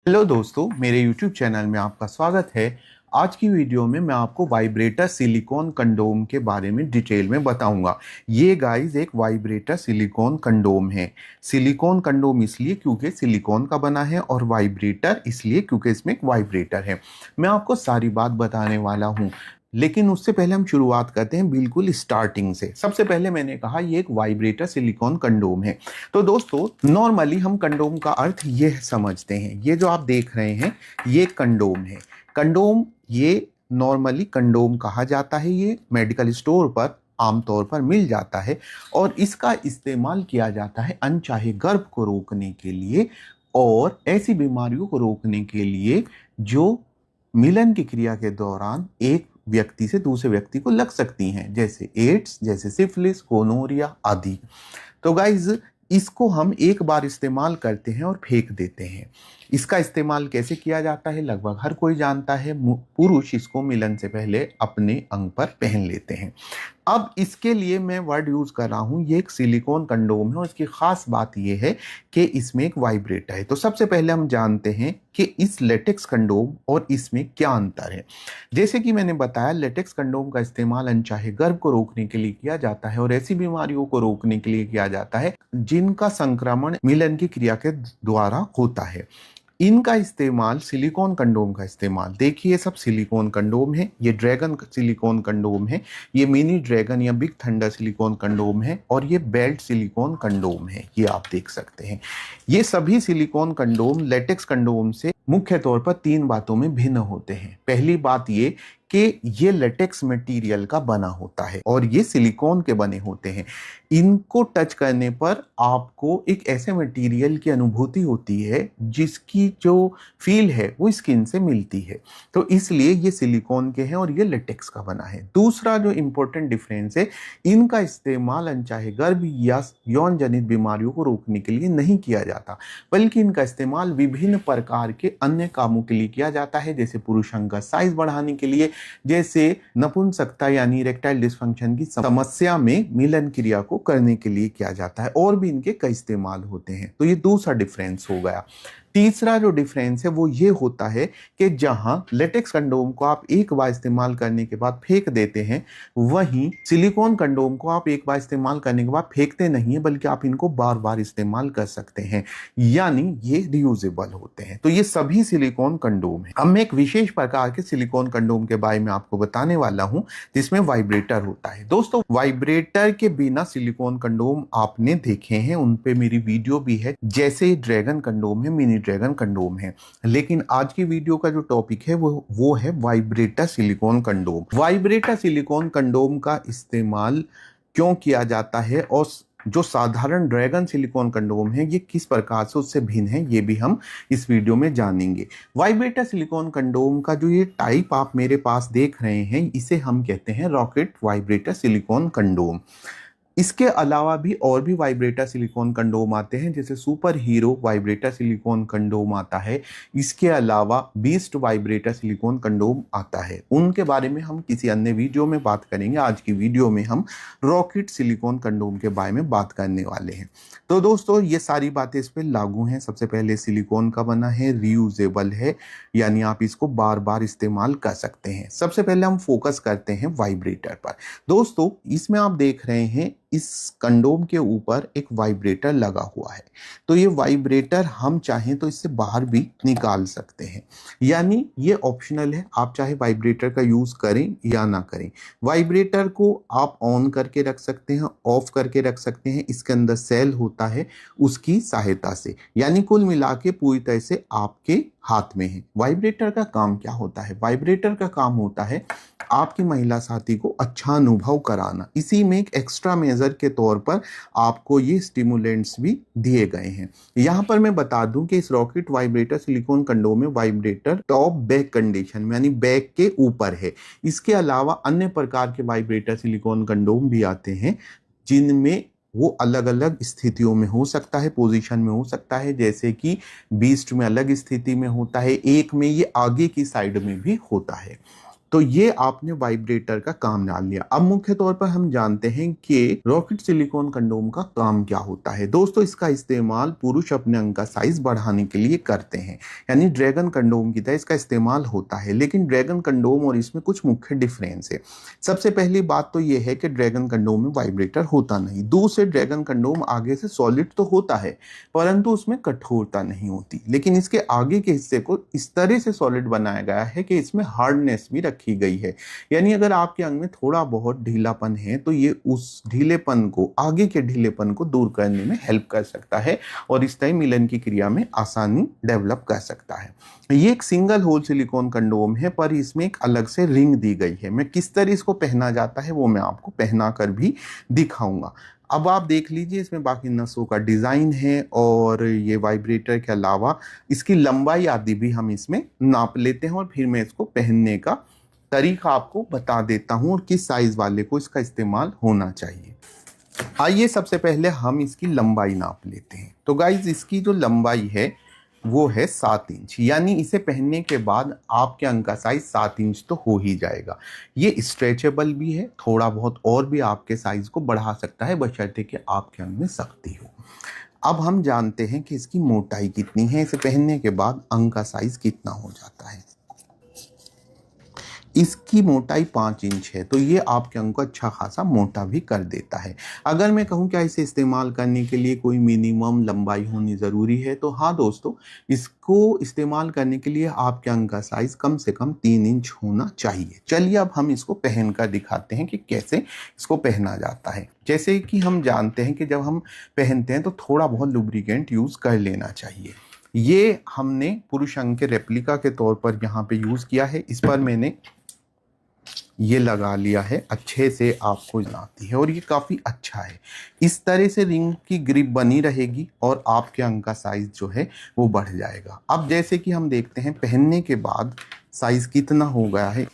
Hello दोस्तों, मेरे YouTube channel में आपका स्वागत है। आज की वीडियो में मैं आपको वाइब्रेटर सिलिकॉन कंडोम के बारे में डिटेल में बताऊंगा। ये गाइस एक वाइब्रेटर सिलिकॉन कंडोम है। सिलिकॉन कंडोम इसलिए क्योंकि सिलिकॉन का बना है और वाइब्रेटर इसलिए क्योंकि इसमें एक वाइब्रेटर है। मैं आपको सारी बात बताने वाला हूँ, लेकिन उससे पहले हम शुरुआत करते हैं बिल्कुल स्टार्टिंग से। सबसे पहले मैंने कहा ये एक वाइब्रेटर सिलिकॉन कंडोम है। तो दोस्तों, नॉर्मली हम कंडोम का अर्थ ये समझते हैं, ये जो आप देख रहे हैं ये कंडोम है। कंडोम ये नॉर्मली कंडोम कहा जाता है। ये मेडिकल स्टोर पर आमतौर पर मिल जाता है और इसका इस्तेमाल किया जाता है अनचाहे गर्भ को रोकने के लिए और ऐसी बीमारियों को रोकने के लिए जो मिलन की क्रिया के दौरान एक व्यक्ति से दूसरे व्यक्ति को लग सकती हैं, जैसे एड्स, जैसे सिफिलिस, गोनोरिया आदि। तो गाइज, इसको हम एक बार इस्तेमाल करते हैं और फेंक देते हैं। इसका इस्तेमाल कैसे किया जाता है लगभग हर कोई जानता है। पुरुष इसको मिलन से पहले अपने अंग पर पहन लेते हैं। अब इसके लिए मैं वर्ड यूज कर रहा हूं, ये एक सिलिकॉन कंडोम है और इसकी खास बात यह है कि इसमें एक वाइब्रेटर है। तो सबसे पहले हम जानते हैं कि इस लेटेक्स कंडोम और इसमें क्या अंतर है। जैसे कि मैंने बताया, लेटेक्स कंडोम का इस्तेमाल अनचाहे गर्भ को रोकने के लिए किया जाता है और ऐसी बीमारियों को रोकने के लिए किया जाता है जिनका संक्रमण मिलन की क्रिया के द्वारा होता है। इनका इस्तेमाल, सिलिकॉन कंडोम का इस्तेमाल, देखिए ये सब सिलिकॉन कंडोम है। ये ड्रैगन सिलिकॉन कंडोम है, ये मिनी ड्रैगन या बिग थंडर सिलिकॉन कंडोम है और ये बेल्ट सिलिकॉन कंडोम है। ये आप देख सकते हैं। ये सभी सिलिकॉन कंडोम लेटेक्स कंडोम से मुख्य तौर पर तीन बातों में भिन्न होते हैं। पहली बात ये कि ये लेटेक्स मटेरियल का बना होता है और ये सिलिकॉन के बने होते हैं। इनको टच करने पर आपको एक ऐसे मटेरियल की अनुभूति होती है जिसकी जो फील है वो स्किन से मिलती है। तो इसलिए ये सिलिकॉन के हैं और ये लेटेक्स का बना है। दूसरा जो इंपॉर्टेंट डिफरेंस है, इनका इस्तेमाल अनचाहे गर्भ या यौन जनित बीमारियों को रोकने के लिए नहीं किया जाता, बल्कि इनका इस्तेमाल विभिन्न प्रकार के अन्य कामों के लिए किया जाता है, जैसे पुरुषांग का साइज बढ़ाने के लिए, जैसे नपुंसकता यानी इरेक्टाइल डिस्फंक्शन की समस्या में मिलन क्रिया को करने के लिए किया जाता है। और भी इनके कई इस्तेमाल होते हैं। तो ये दूसरा डिफरेंस हो गया। तीसरा जो डिफरेंस है वो ये होता है कि जहां लेटेक्स कंडोम को आप एक बार इस्तेमाल करने के बाद फेंक देते हैं, वहीं सिलिकॉन कंडोम को आप एक बार इस्तेमाल करने के बाद फेंकते नहीं है, बल्कि आप इनको बार बार इस्तेमाल कर सकते हैं, यानी ये रियूजेबल होते हैं। तो ये सभी सिलिकॉन कंडोम है। अब मैं एक विशेष प्रकार के सिलिकॉन कंडोम के बारे में आपको बताने वाला हूं, जिसमें वाइब्रेटर होता है। दोस्तों, वाइब्रेटर के बिना सिलिकॉन कंडोम आपने देखे हैं, उन पे मेरी वीडियो भी है, जैसे ड्रैगन कंडोम है, मिनी ड्रैगन कंडोम है। लेकिन आज की वीडियो का जो टॉपिक है वो है vibrator silicon condom. Vibrator silicon condom का इस्तेमाल क्यों किया जाता है और जो साधारण ड्रैगन सिलिकॉन कंडोम है ये किस प्रकार से उससे भिन्न है, ये भी हम इस वीडियो में जानेंगे। वाइब्रेटर सिलिकॉन कंडोम का जो ये टाइप आप मेरे पास देख रहे हैं, इसे हम कहते हैं रॉकेट वाइब्रेटर सिलिकॉन कंडोम। इसके अलावा भी और भी वाइब्रेटर सिलिकॉन कंडोम आते हैं, जैसे super hero vibrator silicon condom आता है। इसके अलावा बीस्ट वाइब्रेटर सिलिकॉन कंडोम आता है। उनके बारे में हम किसी अन्य वीडियो में बात करेंगे। आज की वीडियो में हम रॉकेट सिलिकॉन कंडोम के बारे में बात करने वाले हैं। तो दोस्तों, ये सारी बातें इस पर लागू हैं। सबसे पहले सिलिकॉन का बना है, रीयूजेबल है, यानी आप इसको बार बार इस्तेमाल कर सकते हैं। सबसे पहले हम फोकस करते हैं वाइब्रेटर पर। दोस्तों, इसमें आप देख रहे हैं इस कंडोम के ऊपर एक वाइब्रेटर लगा हुआ है। तो ये वाइब्रेटर हम चाहें तो इससे बाहर भी निकाल सकते हैं, यानी ये ऑप्शनल है। आप चाहे वाइब्रेटर का यूज करें या ना करें। वाइब्रेटर को आप ऑन करके रख सकते हैं, ऑफ करके रख सकते हैं। इसके अंदर सेल होता है, उसकी सहायता से, यानी कुल मिला के पूरी तरह से आपके हाथ में है। वाइब्रेटर का काम क्या होता है? वाइब्रेटर का काम होता है आपकी महिला साथी को अच्छा अनुभव कराना। इसी में एक एक्स्ट्रा मेजर के तौर पर आपको ये स्टिमुलेंट्स भी दिए गए हैं। यहाँ पर मैं बता दूं कि इस रॉकेट वाइब्रेटर सिलिकॉन कंडोम में वाइब्रेटर टॉप बैक कंडीशन में, यानी बैक के ऊपर है। इसके अलावा अन्य प्रकार के वाइब्रेटर सिलिकॉन कंडोम भी आते हैं, जिनमें वो अलग अलग स्थितियों में हो सकता है, पोजीशन में हो सकता है। जैसे कि बीस्ट में अलग स्थिति में होता है, एक में ये आगे की साइड में भी होता है। तो ये आपने वाइब्रेटर का काम जान लिया। अब मुख्य तौर पर हम जानते हैं कि रॉकेट सिलिकॉन कंडोम का काम क्या होता है। दोस्तों, इसका इस्तेमाल पुरुष अपने अंग का साइज बढ़ाने के लिए करते हैं, यानी ड्रैगन कंडोम की तरह इसका इस्तेमाल होता है। लेकिन ड्रैगन कंडोम और इसमें कुछ मुख्य डिफरेंस है। सबसे पहली बात तो यह है कि ड्रैगन कंडोम में वाइब्रेटर होता नहीं। दूसरे, ड्रैगन कंडोम आगे से सॉलिड तो होता है परंतु उसमें कठोरता नहीं होती, लेकिन इसके आगे के हिस्से को इस तरह से सॉलिड बनाया गया है कि इसमें हार्डनेस भी रखी गई है। यानी अगर आपके अंग में थोड़ा बहुत ढीलापन है तो ये उस ढीलेपन को, आगे के ढीलेपन को दूर करने में हेल्प कर सकता है और इस तरह मिलन की क्रिया में आसानी डेवलप कर सकता है। ये एक सिंगल होल सिलिकॉन कंडोम है, पर इसमें एक अलग से रिंग दी गई है। मैं किस तरह इसको पहना जाता है वो मैं आपको पहना कर भी दिखाऊंगा। अब आप देख लीजिए, इसमें बाकी नसों का डिजाइन है और ये वाइब्रेटर के अलावा इसकी लंबाई आदि भी हम इसमें नाप लेते हैं और फिर मैं इसको पहनने का तरीका आपको बता देता हूं और किस साइज वाले को इसका इस्तेमाल होना चाहिए। आइए सबसे पहले हम इसकी लंबाई नाप लेते हैं। तो गाइज, इसकी जो लंबाई है वो है 7 इंच, यानी इसे पहनने के बाद आपके अंग का साइज 7 इंच तो हो ही जाएगा। ये स्ट्रेचेबल भी है, थोड़ा बहुत और भी आपके साइज को बढ़ा सकता है बशर्ते कि आपके अंग में सख्ती हो। अब हम जानते हैं कि इसकी मोटाई कितनी है, इसे पहनने के बाद अंग का साइज कितना हो जाता है। इसकी मोटाई 5 इंच है, तो ये आपके अंग को अच्छा खासा मोटा भी कर देता है। अगर मैं कहूँ क्या इसे इस्तेमाल करने के लिए कोई मिनिमम लंबाई होनी ज़रूरी है, तो हाँ दोस्तों, इसको इस्तेमाल करने के लिए आपके अंग का साइज़ कम से कम 3 इंच होना चाहिए। चलिए अब हम इसको पहन कर दिखाते हैं कि कैसे इसको पहना जाता है। जैसे कि हम जानते हैं कि जब हम पहनते हैं तो थोड़ा बहुत लुब्रिकेंट यूज़ कर लेना चाहिए। ये हमने पुरुष अंग के रेप्लिका के तौर पर यहाँ पे यूज़ किया है। इस पर मैंने ये लगा लिया है, अच्छे से आपको आती है और ये काफ़ी अच्छा है। इस तरह से रिंग की ग्रिप बनी रहेगी और आपके अंग का साइज जो है वो बढ़ जाएगा। अब जैसे कि हम देखते हैं पहनने के बाद साइज कितना हो गया है।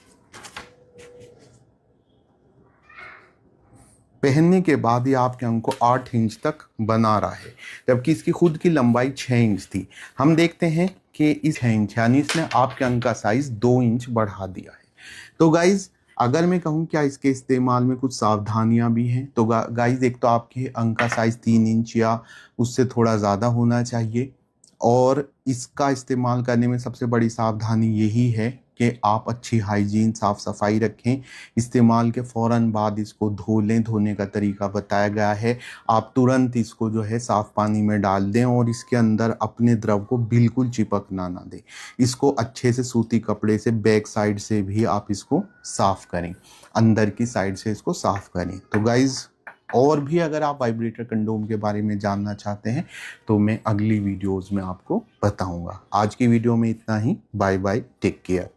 पहनने के बाद ये आपके अंग को 8 इंच तक बना रहा है, जबकि इसकी खुद की लंबाई 6 इंच थी। हम देखते हैं कि इस 6 इंच यानी इसने आपके अंग का साइज 2 इंच बढ़ा दिया है। तो गाइज, अगर मैं कहूँ क्या इसके इस्तेमाल में कुछ सावधानियां भी हैं, तो गाइज एक तो आपके अंग का साइज 3 इंच या उससे थोड़ा ज़्यादा होना चाहिए और इसका इस्तेमाल करने में सबसे बड़ी सावधानी यही है कि आप अच्छी हाइजीन, साफ़ सफाई रखें। इस्तेमाल के फ़ौरन बाद इसको धो लें। धोने का तरीका बताया गया है। आप तुरंत इसको जो है साफ़ पानी में डाल दें और इसके अंदर अपने द्रव को बिल्कुल चिपकना ना दें। इसको अच्छे से सूती कपड़े से बैक साइड से भी आप इसको साफ़ करें, अंदर की साइड से इसको साफ़ करें। तो गाइज़, और भी अगर आप वाइब्रेटर कंडोम के बारे में जानना चाहते हैं तो मैं अगली वीडियोज़ में आपको बताऊंगा। आज की वीडियो में इतना ही। Bye bye, take care.